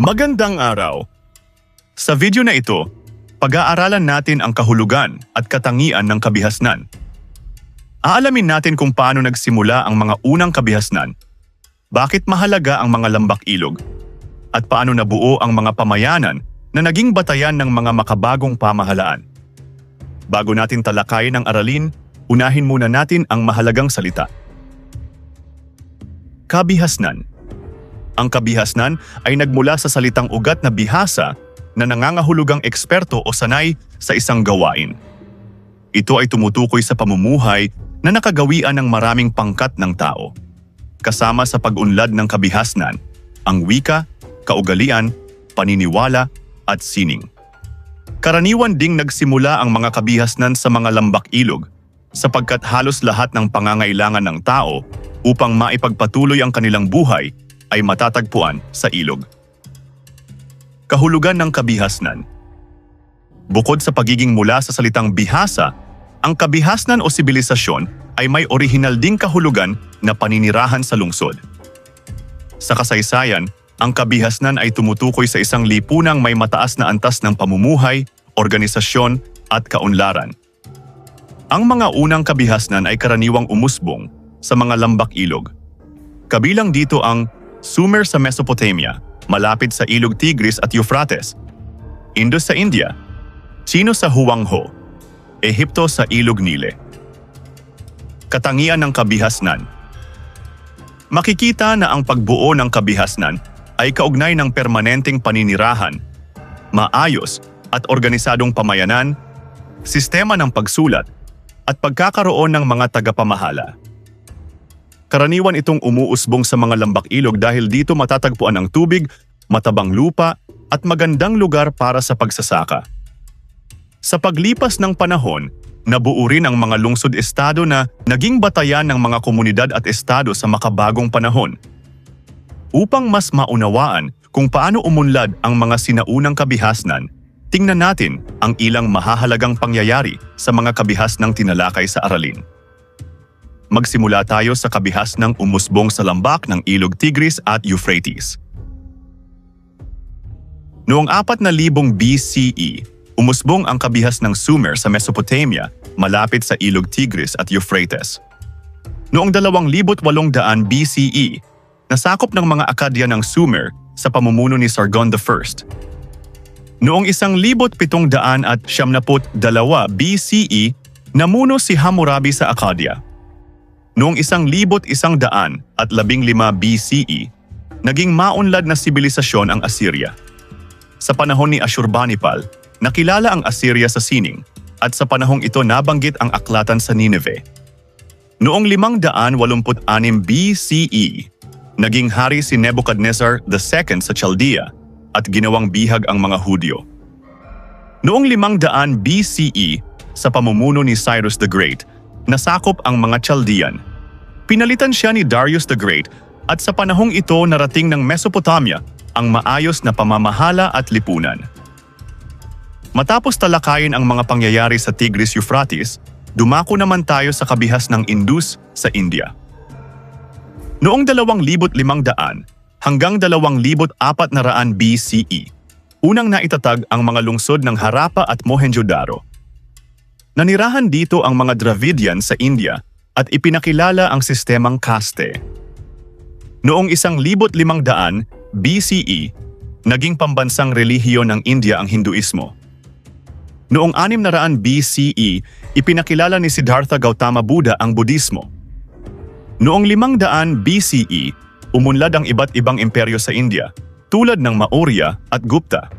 Magandang araw! Sa video na ito, pag-aaralan natin ang kahulugan at katangian ng kabihasnan. Aalamin natin kung paano nagsimula ang mga unang kabihasnan, bakit mahalaga ang mga lambak-ilog, at paano nabuo ang mga pamayanan na naging batayan ng mga makabagong pamahalaan. Bago natin talakayin ang aralin, unahin muna natin ang mahalagang salita. Kabihasnan. Ang kabihasnan ay nagmula sa salitang ugat na bihasa na nangangahulugang eksperto o sanay sa isang gawain. Ito ay tumutukoy sa pamumuhay na nakagawian ng maraming pangkat ng tao. Kasama sa pag-unlad ng kabihasnan, ang wika, kaugalian, paniniwala at sining. Karaniwan ding nagsimula ang mga kabihasnan sa mga lambak-ilog sapagkat halos lahat ng pangangailangan ng tao upang maipagpatuloy ang kanilang buhay ay matatagpuan sa ilog. Kahulugan ng kabihasnan. Bukod sa pagiging mula sa salitang bihasa, ang kabihasnan o sibilisasyon ay may orihinal ding kahulugan na paninirahan sa lungsod. Sa kasaysayan, ang kabihasnan ay tumutukoy sa isang lipunang may mataas na antas ng pamumuhay, organisasyon at kaunlaran. Ang mga unang kabihasnan ay karaniwang umusbong sa mga lambak-ilog. Kabilang dito ang Sumer sa Mesopotamia, malapit sa ilog Tigris at Euphrates, Indus sa India, Chino sa Huangho, Ehipto sa ilog Nile. Katangian ng kabihasnan. Makikita na ang pagbuo ng kabihasnan ay kaugnay ng permanenteng paninirahan, maayos at organisadong pamayanan, sistema ng pagsulat, at pagkakaroon ng mga tagapamahala. Karaniwan itong umuusbong sa mga lambak-ilog dahil dito matatagpuan ang tubig, matabang lupa, at magandang lugar para sa pagsasaka. Sa paglipas ng panahon, nabuo rin ang mga lungsod-estado na naging batayan ng mga komunidad at estado sa makabagong panahon. Upang mas maunawaan kung paano umunlad ang mga sinaunang kabihasnan, tingnan natin ang ilang mahahalagang pangyayari sa mga kabihasnang tinalakay sa aralin. Magsimula tayo sa kabihasnang umusbong sa lambak ng ilog Tigris at Euphrates. Noong 4,000 BCE, umusbong ang kabihasnang Sumer sa Mesopotamia, malapit sa ilog Tigris at Euphrates. Noong 2,800 BCE, nasakop ng mga Akkadian ng Sumer sa pamumuno ni Sargon I. Noong 1,772 BCE, namuno si Hammurabi sa Akkadia. Noong 1,115 BCE, naging maunlad na sibilisasyon ang Assyria. Sa panahon ni Ashurbanipal, nakilala ang Assyria sa sining at sa panahong ito nabanggit ang aklatan sa Nineveh. Noong 586 BCE, naging hari si Nebuchadnezzar II sa Chaldea at ginawang bihag ang mga Hudyo. Noong 500 BCE, sa pamumuno ni Cyrus the Great, nasakop ang mga Chaldean. Pinalitan siya ni Darius the Great at sa panahong ito narating ng Mesopotamia ang maayos na pamamahala at lipunan. Matapos talakayin ang mga pangyayari sa Tigris-Euphrates, dumako naman tayo sa kabihasnang Indus sa India. Noong 2,500 hanggang 2,400 BCE, unang naitatag ang mga lungsod ng Harappa at Mohenjo-daro. Nanirahan dito ang mga Dravidian sa India at ipinakilala ang sistemang kaste. Noong 1,500 BCE, naging pambansang relihiyon ng India ang Hinduismo. Noong 600 BCE, ipinakilala ni Siddhartha Gautama Buddha ang Budismo. Noong 500 BCE, umunlad ang iba't ibang imperyo sa India, tulad ng Maurya at Gupta.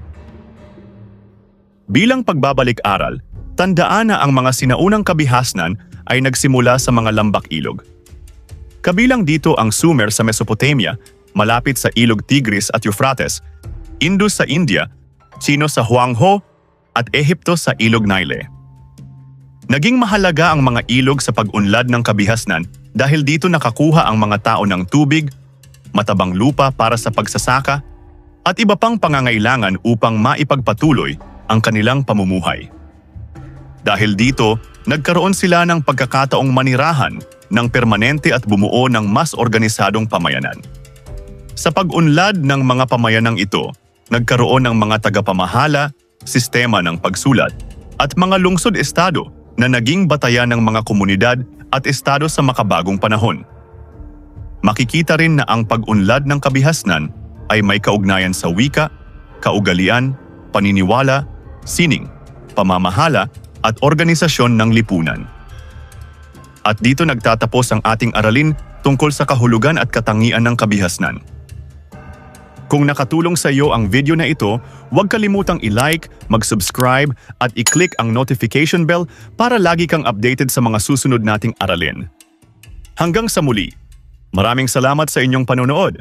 Bilang pagbabalik-aral, tandaan na ang mga sinaunang kabihasnan ay nagsimula sa mga lambak-ilog. Kabilang dito ang Sumer sa Mesopotamia, malapit sa ilog Tigris at Euphrates, Indus sa India, Chino sa Huangho, at Ehipto sa ilog Nile. Naging mahalaga ang mga ilog sa pag-unlad ng kabihasnan dahil dito nakakuha ang mga tao ng tubig, matabang lupa para sa pagsasaka, at iba pang pangangailangan upang maipagpatuloy ang kanilang pamumuhay. Dahil dito, nagkaroon sila ng pagkakataong manirahan ng permanente at bumuo ng mas organisadong pamayanan. Sa pag-unlad ng mga pamayanang ito, Nagkaroon ng mga tagapamahala, sistema ng pagsulat, at mga lungsod-estado na naging batayan ng mga komunidad at estado sa makabagong panahon. Makikita rin na ang pag-unlad ng kabihasnan ay may kaugnayan sa wika, kaugalian, paniniwala, sining, pamamahala at organisasyon ng lipunan. At dito nagtatapos ang ating aralin tungkol sa kahulugan at katangian ng kabihasnan. Kung nakatulong sa iyo ang video na ito, huwag kalimutang i-like, mag-subscribe at i-click ang notification bell para lagi kang updated sa mga susunod nating aralin. Hanggang sa muli, maraming salamat sa inyong panonood.